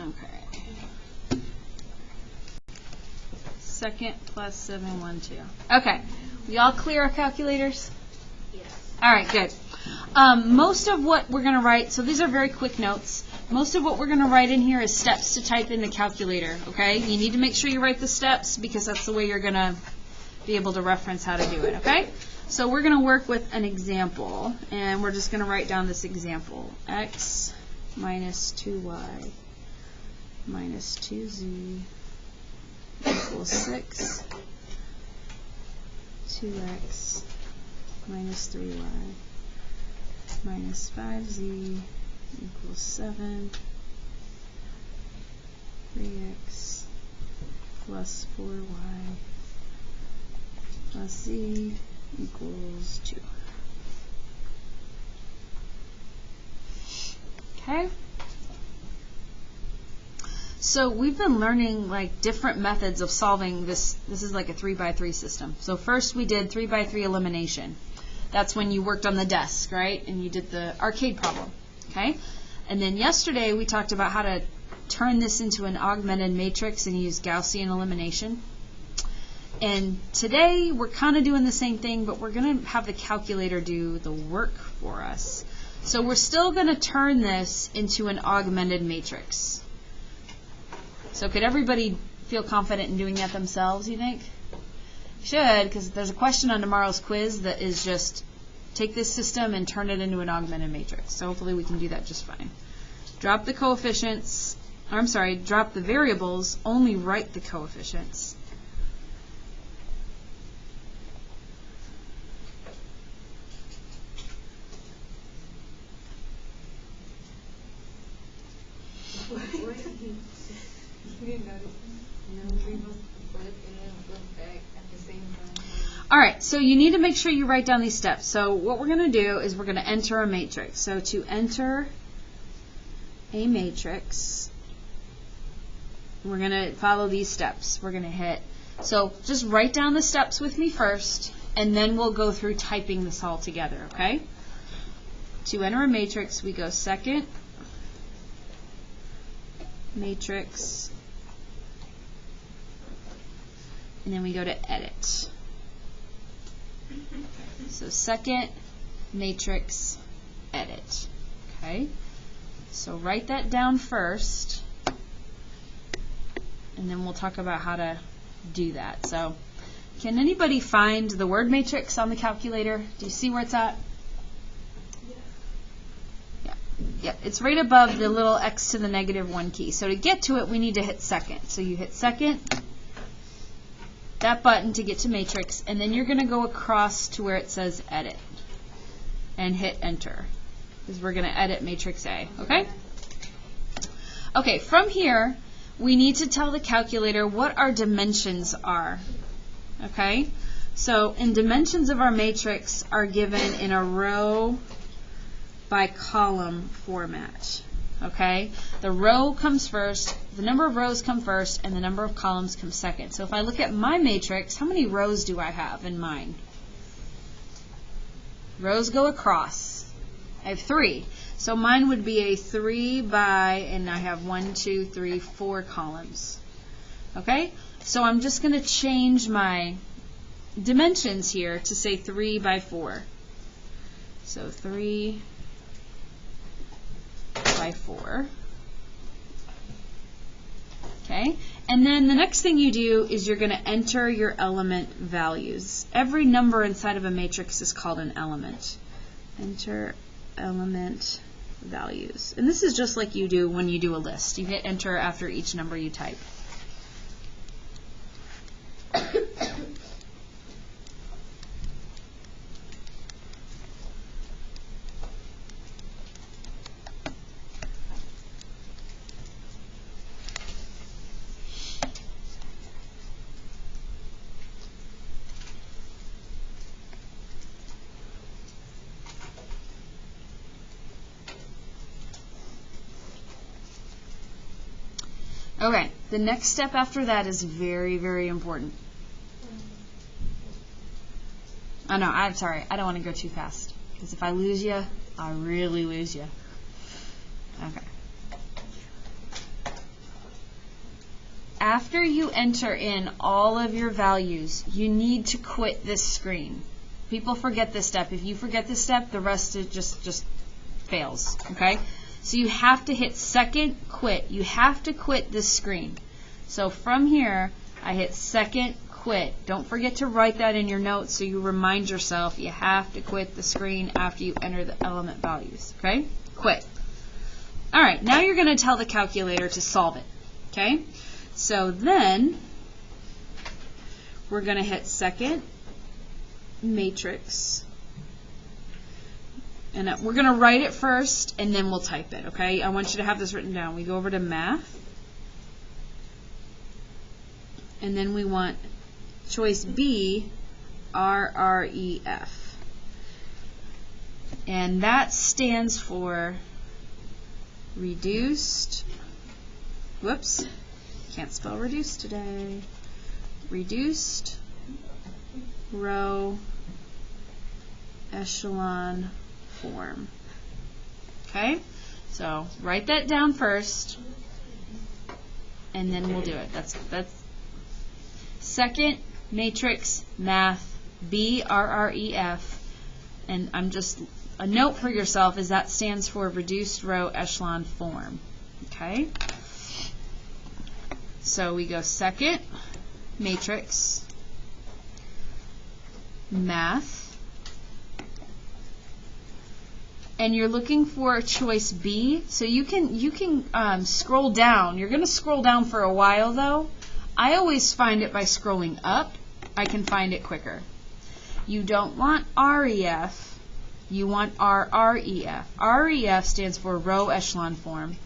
Okay. Second plus 712. Okay. We all clear our calculators? Yes. All right, good. Most of what we're going to write, so these are very quick notes. Most of what we're going to write in here is steps to type in the calculator, okay? You need to make sure you write the steps because that's the way you're going to be able to reference how to do it, okay? So we're going to work with an example, and we're just going to write down this example. X minus 2y minus 2z equals 6. 2x minus 3y minus 5z equals 7. 3x plus 4y plus z equals 2. Okay? So we've been learning like different methods of solving this. This is like a 3x3 system. So first we did 3x3 elimination. That's when you worked on the desk, right? And you did the arcade problem, okay? And then yesterday we talked about how to turn this into an augmented matrix and use Gaussian elimination. And today we're kind of doing the same thing, but we're going to have the calculator do the work for us. So we're still going to turn this into an augmented matrix. So could everybody feel confident in doing that themselves, you think? Should, because there's a question on tomorrow's quiz that is just take this system and turn it into an augmented matrix. So hopefully we can do that just fine. Drop the coefficients, or I'm sorry, drop the variables, only write the coefficients. All right, so you need to make sure you write down these steps. So what we're going to do is we're going to enter a matrix. So to enter a matrix, we're going to follow these steps. We're going to hit. So just write down the steps with me first, and then we'll go through typing this all together, okay? To enter a matrix, we go second, matrix, and then we go to edit. So second, matrix, edit. Okay? So write that down first, and then we'll talk about how to do that. So can anybody find the word matrix on the calculator? Do you see where it's at? Yeah, it's right above the little x to the -1 key. So to get to it, we need to hit second. So you hit second, that button to get to matrix, and then you're going to go across to where it says edit and hit enter, because we're going to edit matrix A, okay? Okay, from here, we need to tell the calculator what our dimensions are, okay? So, in dimensions of our matrix are given in a row by column format, okay? The row comes first, the number of rows come first, and the number of columns comes second. So if I look at my matrix, how many rows do I have in mine? Rows go across. I have 3. So mine would be a 3 by, and I have 1, 2, 3, 4 columns. Okay? So I'm just going to change my dimensions here to say 3 by 4. So 3 by 4. Okay? And then the next thing you do is you're going to enter your element values. Every number inside of a matrix is called an element. Enter element values. And this is just like you do when you do a list. You hit enter after each number you type. Okay, the next step after that is very, very important. Oh no, I'm sorry, I don't want to go too fast, because if I lose you, I really lose you. Okay. after you enter in all of your values, you need to quit this screen. People forget this step. If you forget this step, the rest is just fails, okay? So you have to hit second quit. You have to quit this screen. So from here, I hit second quit. Don't forget to write that in your notes so you remind yourself you have to quit the screen after you enter the element values, okay? Quit. All right, now you're going to tell the calculator to solve it, okay? So then we're going to hit second matrix, and we're going to write it first and then we'll type it, okay? I want you to have this written down. We go over to math, and then we want choice B, RREF, and that stands for reduced, whoops, can't spell reduced today, reduced row echelon form. Okay, so write that down first and then we'll do it. That's second matrix math BRREF, and I'm just, a note for yourself is that stands for reduced row echelon form. Okay, so we go second matrix math, and you're looking for choice B, so you can scroll down. You're going to scroll down for a while though. I always find it by scrolling up. I can find it quicker. You don't want REF, you want RREF. REF stands for row echelon form.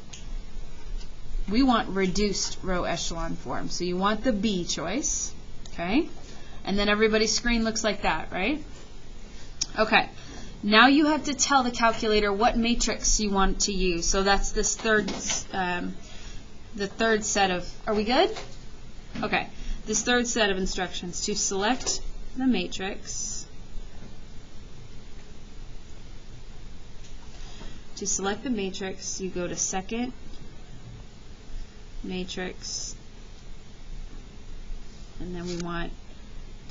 We want reduced row echelon form, so you want the B choice, okay? And then everybody's screen looks like that, right? Okay. Now you have to tell the calculator what matrix you want to use. So that's this third, the third set of, are we good? Okay. This third set of instructions to select the matrix. To select the matrix, you go to second matrix, and then we want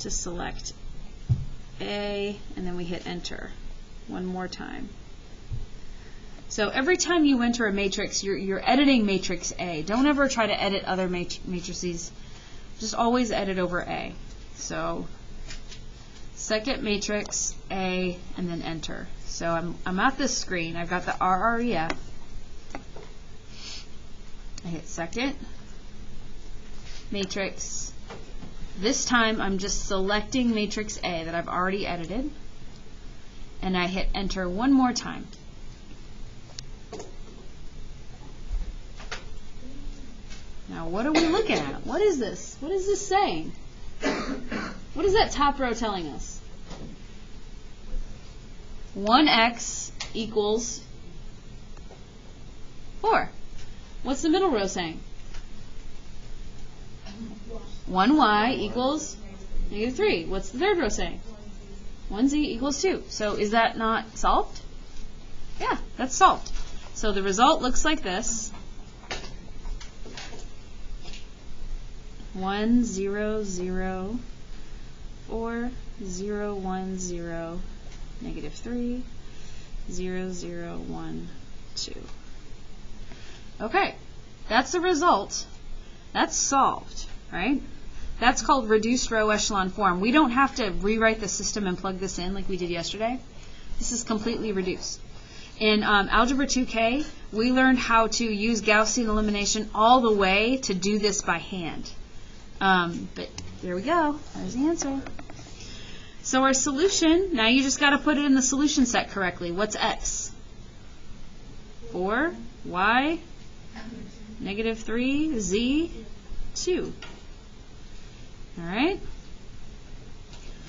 to select A, and then we hit enter one more time. So every time you enter a matrix, you're editing matrix A. Don't ever try to edit other matrices. Just always edit over A. So second matrix A, and then enter. So I'm at this screen. I've got the RREF. I hit second matrix. This time I'm just selecting matrix A that I've already edited, and I hit enter one more time. Now what are we looking at? What is this? What is this saying? What is that top row telling us? 1x equals 4. What's the middle row saying? 1y equals -3. What's the third row saying? 1z equals 2. So is that not solved? Yeah, that's solved. So the result looks like this. 1 0 0 4 0 1 0 -3 0 0 1 2. Okay, that's the result. That's solved, right? That's called reduced row echelon form. We don't have to rewrite the system and plug this in like we did yesterday. This is completely reduced. In Algebra 2K, we learned how to use Gaussian elimination all the way to do this by hand. But there we go. There's the answer. So our solution, now you just got to put it in the solution set correctly. What's x? 4, y, -3, z, 2. All right?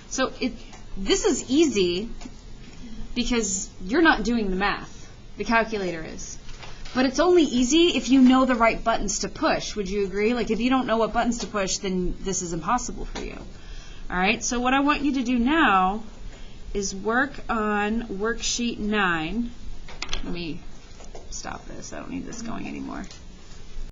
So this is easy because you're not doing the math. The calculator is. But it's only easy if you know the right buttons to push. Would you agree? Like if you don't know what buttons to push, then this is impossible for you. All right? So what I want you to do now is work on worksheet 9. Let me stop this. I don't need this going anymore.